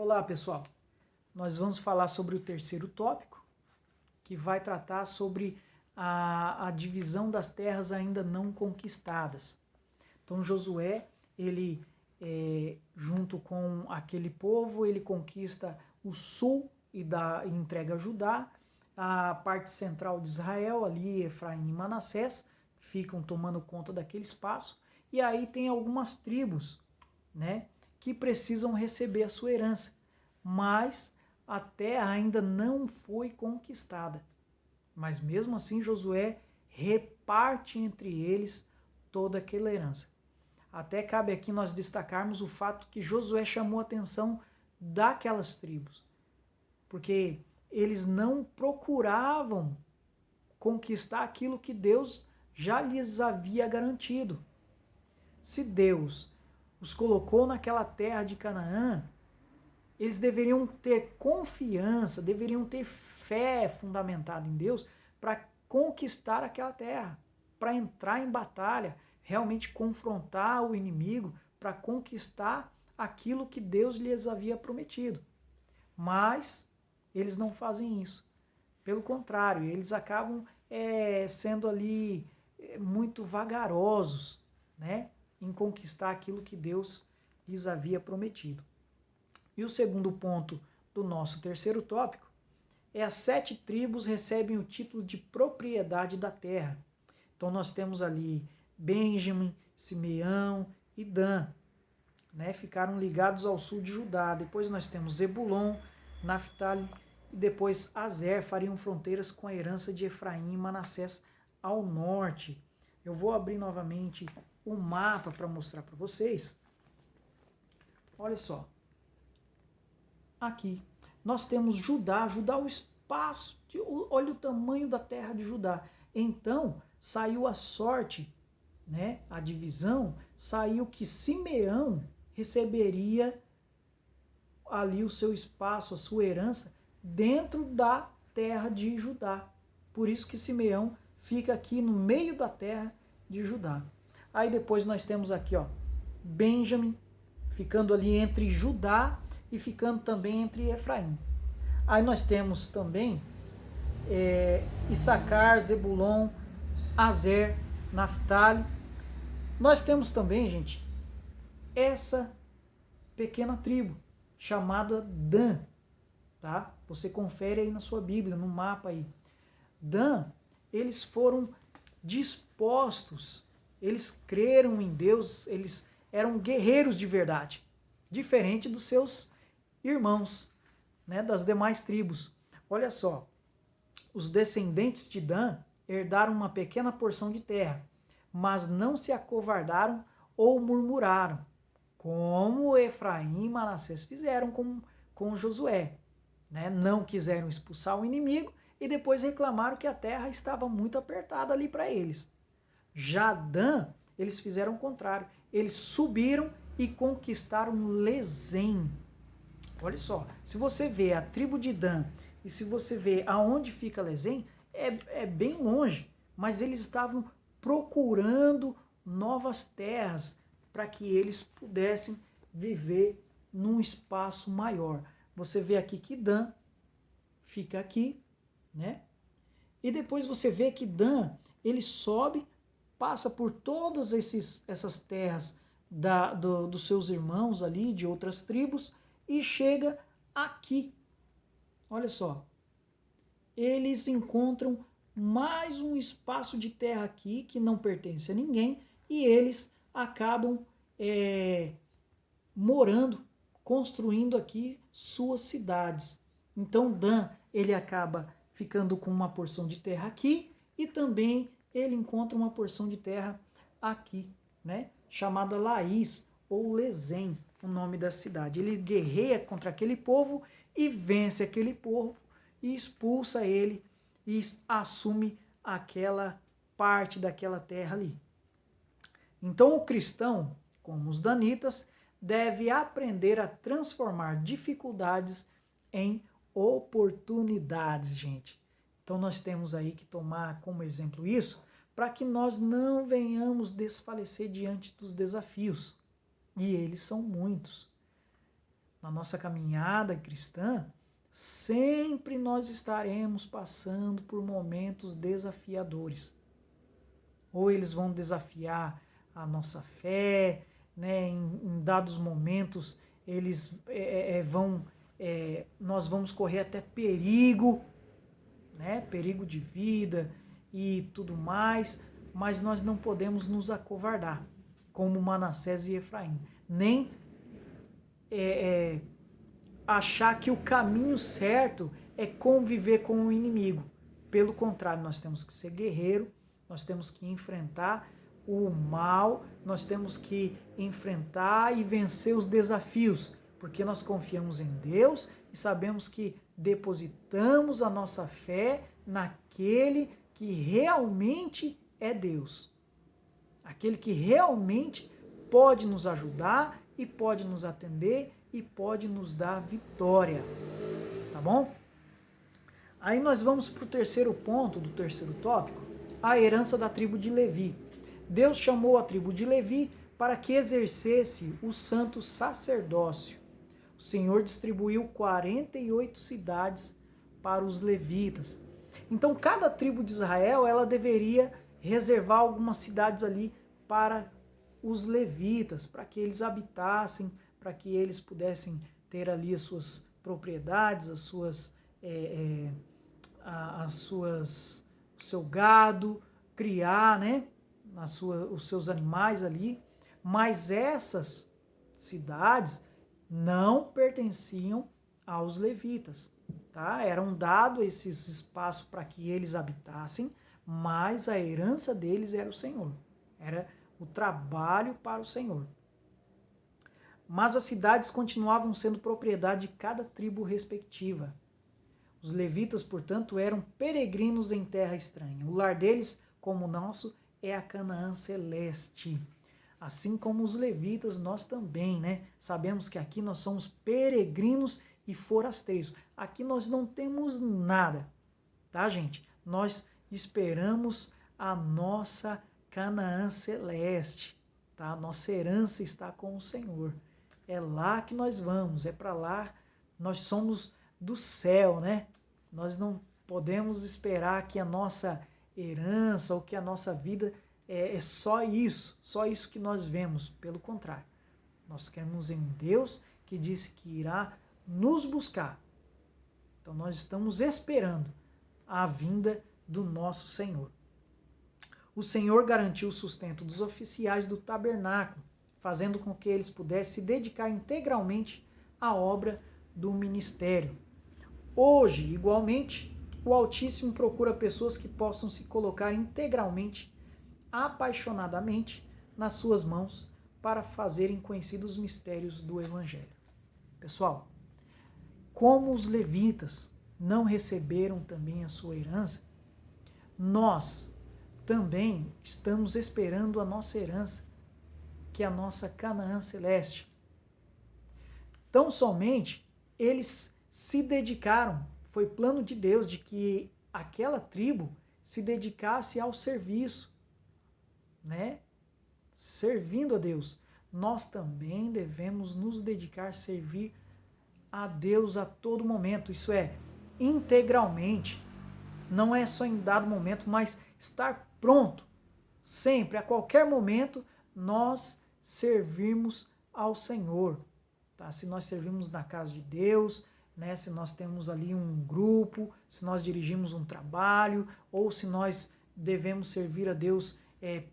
Olá, pessoal. Nós vamos falar sobre o terceiro tópico, que vai tratar sobre a divisão das terras ainda não conquistadas. Então, Josué, ele, junto com aquele povo, ele conquista o sul e entrega a Judá. A parte central de Israel, ali Efraim e Manassés, ficam tomando conta daquele espaço. E aí tem algumas tribos, né, que precisam receber a sua herança, mas a terra ainda não foi conquistada. Mas mesmo assim Josué reparte entre eles toda aquela herança. Até cabe aqui nós destacarmos o fato que Josué chamou a atenção daquelas tribos, porque eles não procuravam conquistar aquilo que Deus já lhes havia garantido. Se Deus os colocou naquela terra de Canaã, eles deveriam ter confiança, deveriam ter fé fundamentada em Deus para conquistar aquela terra, para entrar em batalha, realmente confrontar o inimigo, para conquistar aquilo que Deus lhes havia prometido. Mas eles não fazem isso. Pelo contrário, eles acabam sendo ali muito vagarosos, né, em conquistar aquilo que Deus lhes havia prometido. E o segundo ponto do nosso terceiro tópico é as 7 tribos recebem o título de propriedade da terra. Então nós temos ali Benjamim, Simeão e Dan, né, ficaram ligados ao sul de Judá. Depois nós temos Zebulon, Naftali e depois Azer fariam fronteiras com a herança de Efraim e Manassés ao norte. Eu vou abrir novamente o mapa para mostrar para vocês. Olha só. Aqui nós temos Judá, o espaço, olha o tamanho da terra de Judá. Então saiu a sorte, né, a divisão, saiu que Simeão receberia ali o seu espaço, a sua herança, dentro da terra de Judá. Por isso que Simeão fica aqui no meio da terra de Judá. Aí depois nós temos aqui, ó, Benjamim, ficando ali entre Judá e ficando também entre Efraim. Aí nós temos também Issacar, Zebulon, Azer, Naftali. Nós temos também, gente, essa pequena tribo chamada Dan, tá? Você confere aí na sua Bíblia, no mapa aí. Dan, eles foram dispostos, eles creram em Deus, eles eram guerreiros de verdade, diferente dos seus irmãos, né, das demais tribos. Olha só, os descendentes de Dan herdaram uma pequena porção de terra, mas não se acovardaram ou murmuraram, como Efraim e Manassés fizeram com Josué. Né? Não quiseram expulsar o inimigo e depois reclamaram que a terra estava muito apertada ali para eles. Já Dan, eles fizeram o contrário. Eles subiram e conquistaram Lezém. Olha só, se você vê a tribo de Dan e se você vê aonde fica Lezém, é bem longe, mas eles estavam procurando novas terras para que eles pudessem viver num espaço maior. Você vê aqui que Dan fica aqui, né? E depois você vê que Dan, ele sobe, passa por todas essas terras dos seus irmãos ali, de outras tribos, e chega aqui. Olha só. Eles encontram mais um espaço de terra aqui que não pertence a ninguém e eles acabam morando, construindo aqui suas cidades. Então Dan, ele acaba ficando com uma porção de terra aqui e também ele encontra uma porção de terra aqui, né, chamada Laís ou Lezém, o nome da cidade. Ele guerreia contra aquele povo e vence aquele povo e expulsa ele e assume aquela parte daquela terra ali. Então o cristão, como os danitas, deve aprender a transformar dificuldades em oportunidades, gente. Então nós temos aí que tomar como exemplo isso, para que nós não venhamos desfalecer diante dos desafios. E eles são muitos. na nossa caminhada cristã, sempre nós estaremos passando por momentos desafiadores. Ou eles vão desafiar a nossa fé, né? Em dados momentos eles nós vamos correr até perigo, né? Perigo de vida e tudo mais, mas nós não podemos nos acovardar, como Manassés e Efraim, nem achar que o caminho certo é conviver com o inimigo. Pelo contrário, nós temos que ser guerreiro, nós temos que enfrentar o mal, nós temos que enfrentar e vencer os desafios, porque nós confiamos em Deus e sabemos que depositamos a nossa fé naquele que realmente é Deus. Aquele que realmente pode nos ajudar e pode nos atender e pode nos dar vitória. Tá bom? Aí nós vamos para o terceiro ponto do terceiro tópico, a herança da tribo de Levi. Deus chamou a tribo de Levi para que exercesse o santo sacerdócio. O Senhor distribuiu 48 cidades para os levitas. Então, cada tribo de Israel, ela deveria reservar algumas cidades ali para os levitas, para que eles habitassem, para que eles pudessem ter ali as suas propriedades, o seu gado, criar, né, os seus animais ali. Mas essas cidades não pertenciam aos levitas, tá? Eram dados esses espaços para que eles habitassem, mas a herança deles era o Senhor, era o trabalho para o Senhor. Mas as cidades continuavam sendo propriedade de cada tribo respectiva. Os levitas, portanto, eram peregrinos em terra estranha. O lar deles, como o nosso, é a Canaã celeste. Assim como os levitas, nós também, né? Sabemos que aqui nós somos peregrinos e forasteiros. Aqui nós não temos nada, tá, gente? Nós esperamos a nossa Canaã celeste, tá? Nossa herança está com o Senhor. É lá que nós vamos, é para lá. Nós somos do céu, né? Nós não podemos esperar que a nossa herança ou que a nossa vida é só isso que nós vemos. Pelo contrário, nós queremos em Deus que disse que irá nos buscar. Então nós estamos esperando a vinda do nosso Senhor. O Senhor garantiu o sustento dos oficiais do tabernáculo, fazendo com que eles pudessem se dedicar integralmente à obra do ministério. Hoje, igualmente, o Altíssimo procura pessoas que possam se colocar integralmente, apaixonadamente, nas suas mãos para fazerem conhecidos os mistérios do Evangelho. Pessoal, como os levitas não receberam também a sua herança, nós também estamos esperando a nossa herança, que é a nossa Canaã celeste. Tão somente eles se dedicaram, foi plano de Deus de que aquela tribo se dedicasse ao serviço, né? Servindo a Deus. Nós também devemos nos dedicar a servir a Deus a todo momento, isso é, integralmente. Não é só em dado momento, mas estar pronto, sempre, a qualquer momento, nós servirmos ao Senhor. Tá? Se nós servimos na casa de Deus, né? Se nós temos ali um grupo, se nós dirigimos um trabalho, ou se nós devemos servir a Deus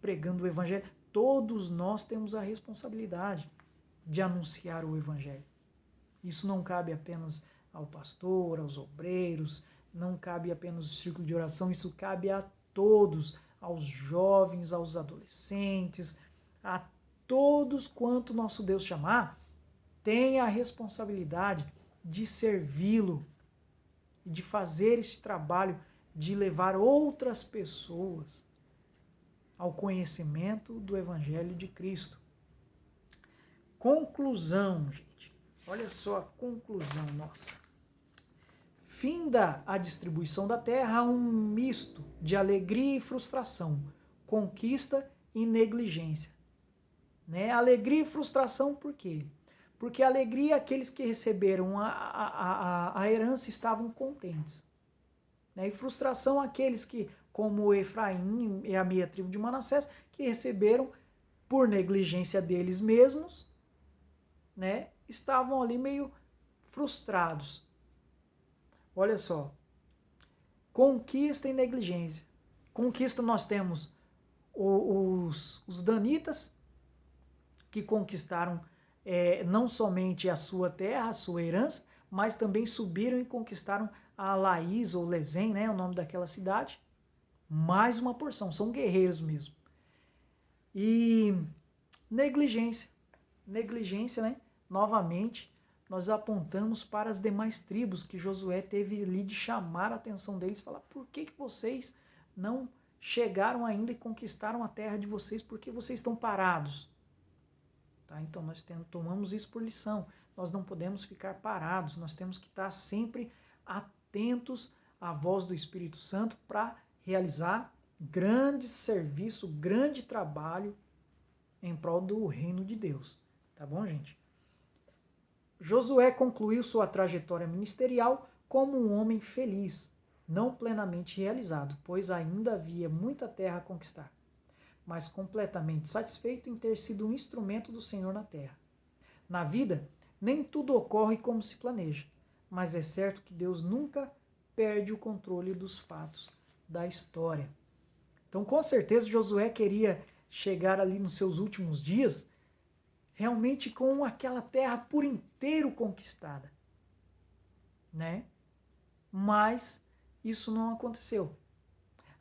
pregando o Evangelho, todos nós temos a responsabilidade de anunciar o Evangelho. Isso não cabe apenas ao pastor, aos obreiros, não cabe apenas ao círculo de oração, isso cabe a todos, aos jovens, aos adolescentes, a todos quanto nosso Deus chamar, tem a responsabilidade de servi-lo, de fazer esse trabalho, de levar outras pessoas ao conhecimento do Evangelho de Cristo. Conclusão, gente. Olha só a conclusão nossa. Finda a distribuição da terra, um misto de alegria e frustração, conquista e negligência. Né? Alegria e frustração por quê? Porque alegria, aqueles que receberam a herança estavam contentes. Né? E frustração, aqueles que, como Efraim e a meia tribo de Manassés, que receberam por negligência deles mesmos, né? Estavam ali meio frustrados. Olha só, conquista e negligência. Conquista, nós temos os danitas, que conquistaram não somente a sua terra, a sua herança, mas também subiram e conquistaram a Laís ou Lezém, né, o nome daquela cidade. Mais uma porção, são guerreiros mesmo. E negligência. Negligência, né? Novamente, nós apontamos para as demais tribos que Josué teve ali de chamar a atenção deles, falar: por que vocês não chegaram ainda e conquistaram a terra de vocês? Por que vocês estão parados? Tá? Então nós tomamos isso por lição. Nós não podemos ficar parados, nós temos que estar sempre atentos à voz do Espírito Santo para realizar grande serviço, grande trabalho em prol do reino de Deus. Tá bom, gente? Josué concluiu sua trajetória ministerial como um homem feliz, não plenamente realizado, pois ainda havia muita terra a conquistar, mas completamente satisfeito em ter sido um instrumento do Senhor na terra. Na vida, nem tudo ocorre como se planeja, mas é certo que Deus nunca perde o controle dos fatos da história. Então, com certeza, Josué queria chegar ali nos seus últimos dias realmente com aquela terra por inteiro conquistada, né? Mas isso não aconteceu.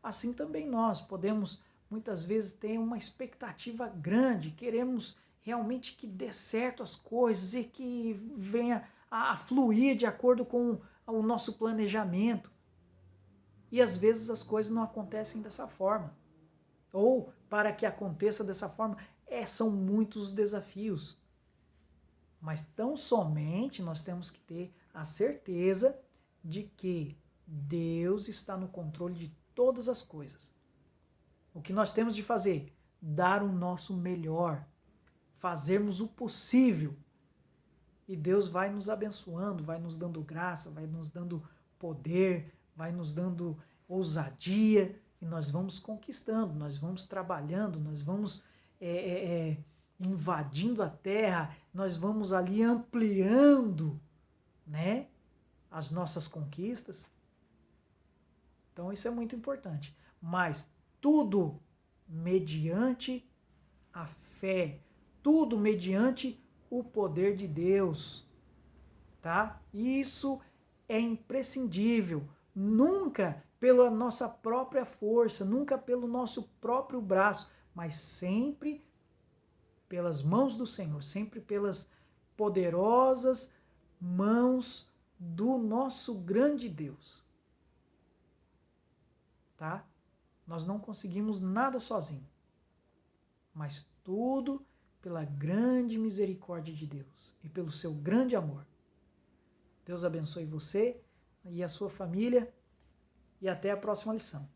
Assim também nós podemos muitas vezes ter uma expectativa grande, queremos realmente que dê certo as coisas e que venha a fluir de acordo com o nosso planejamento. E às vezes as coisas não acontecem dessa forma. Ou, para que aconteça dessa forma, são muitos os desafios. Mas tão somente nós temos que ter a certeza de que Deus está no controle de todas as coisas. O que nós temos de fazer? Dar o nosso melhor, fazermos o possível. E Deus vai nos abençoando, vai nos dando graça, vai nos dando poder, vai nos dando ousadia, e nós vamos conquistando, nós vamos trabalhando, nós vamos invadindo a terra, nós vamos ali ampliando, né, as nossas conquistas. Então isso é muito importante. Mas tudo mediante a fé, tudo mediante o poder de Deus, tá? Isso é imprescindível. Nunca pela nossa própria força, nunca pelo nosso próprio braço, mas sempre pelas mãos do Senhor, sempre pelas poderosas mãos do nosso grande Deus. Tá? Nós não conseguimos nada sozinho, mas tudo pela grande misericórdia de Deus e pelo seu grande amor. Deus abençoe você e a sua família, e até a próxima lição.